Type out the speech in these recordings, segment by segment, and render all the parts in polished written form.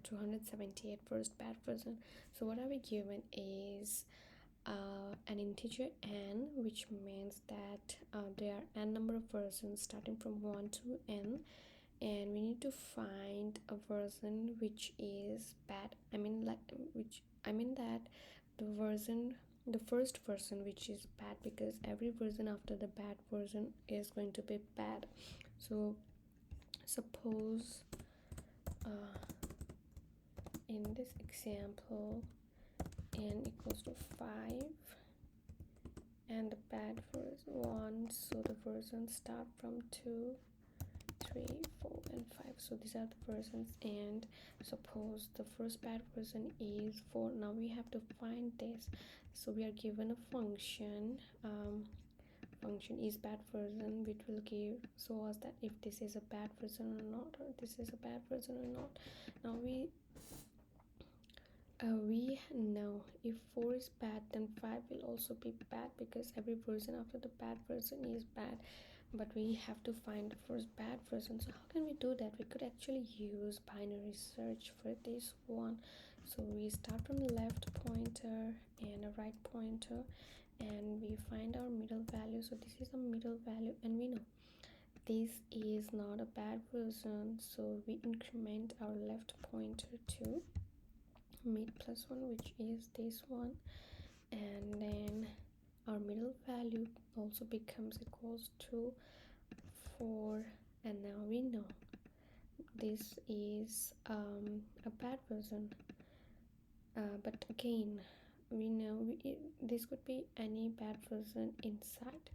278 first bad version. So what are we given is an integer n, which means that there are n number of versions starting from 1 to n, and we need to find a version which is bad. I mean that the first version which is bad, because every version after the bad version is going to be bad. So suppose in this example n equals to 5 and the bad version 1, so the versions start from 2, 3, 4 and 5. so these are the versions, and suppose the first bad version is 4. Now we have to find this. So we are given a function function is bad version, which will give show us that if this is a bad version or not, or this is a bad version or not. Now we know if 4 is bad, then 5 will also be bad, because every version after the bad version is bad. But we have to find the first bad version. So how can we do that? We could actually use binary search for this one. So we start from the left pointer and a right pointer, and we find our middle value. So this is a middle value, and we know this is not a bad version, so we increment our left pointer to mid plus 1, which is this one, and then our middle value also becomes equals to 4. And now we know this is a bad version, but again we know this could be any bad version inside,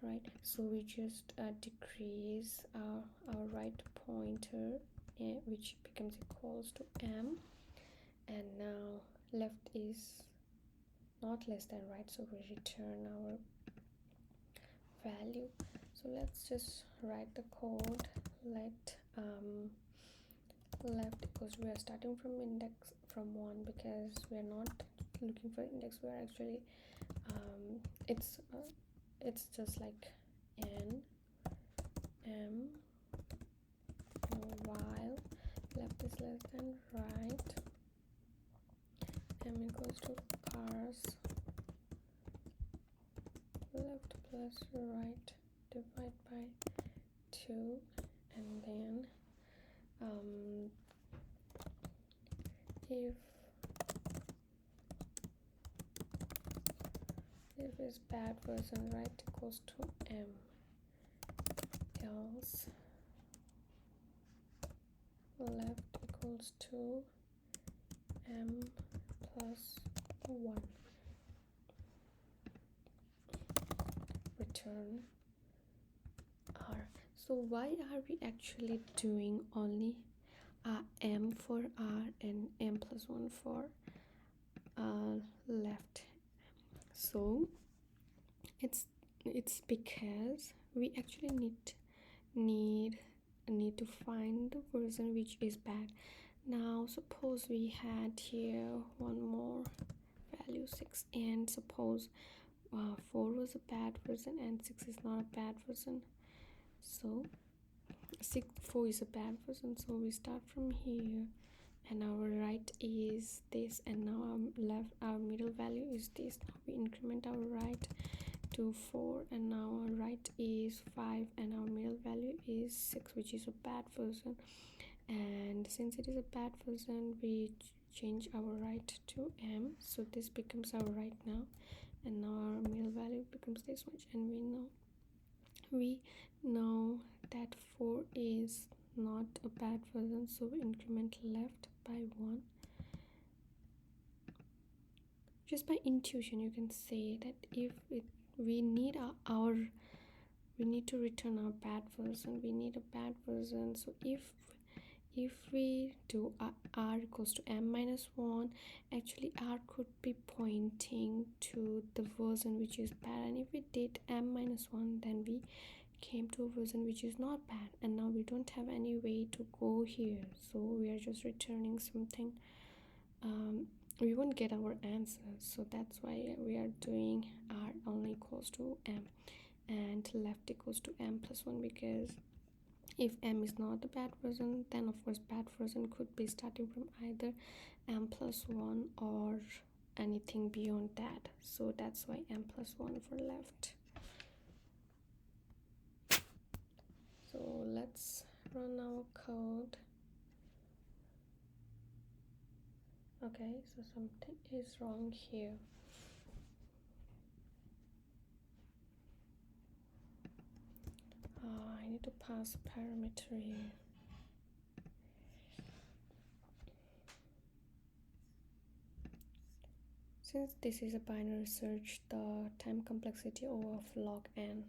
right? So we just decrease our right pointer, which becomes equals to m, and now left is not less than right, so we return our value. So let's just write the code. Let left equals, we are starting from index from 1, because we are not looking for index, we are actually it's just like n m, while left is less than right, m equals to parse left plus right divided by 2, and then if is bad version right equals to m, else left equals to m plus 1, return r. So why are we actually doing only m for r and m plus 1 for left? So it's because we actually need to find the version which is bad. Now suppose we had here one more value 6, and suppose 4 was a bad version and 6 is not a bad version. So 4 is a bad version, so we start from here, and our right is this, and now our middle value is this. Now we increment our right to 4, and now our right is 5, and our middle value is 6, which is a bad version. And since it is a bad version, we change our right to m, so this becomes our right now, and now our middle value becomes this much. And we know that 4 is not a bad version, so we increment left by 1. Just by intuition you can say that if we need we need to return our bad version, we need a bad version. So if we do r equals to m minus 1, actually r could be pointing to the version which is bad, and if we did m minus 1, then we came to a version which is not bad, and now we don't have any way to go here, so we are just returning something. We won't get our answer, so that's why we are doing r only equals to m and left equals to m plus 1, because If m is not a bad version, then of course bad version could be starting from either m+1 or anything beyond that, so that's why m+1 for left. So let's run our code. Okay, so something is wrong here. I need to pass a parameter here. Since this is a binary search, the time complexity O of log n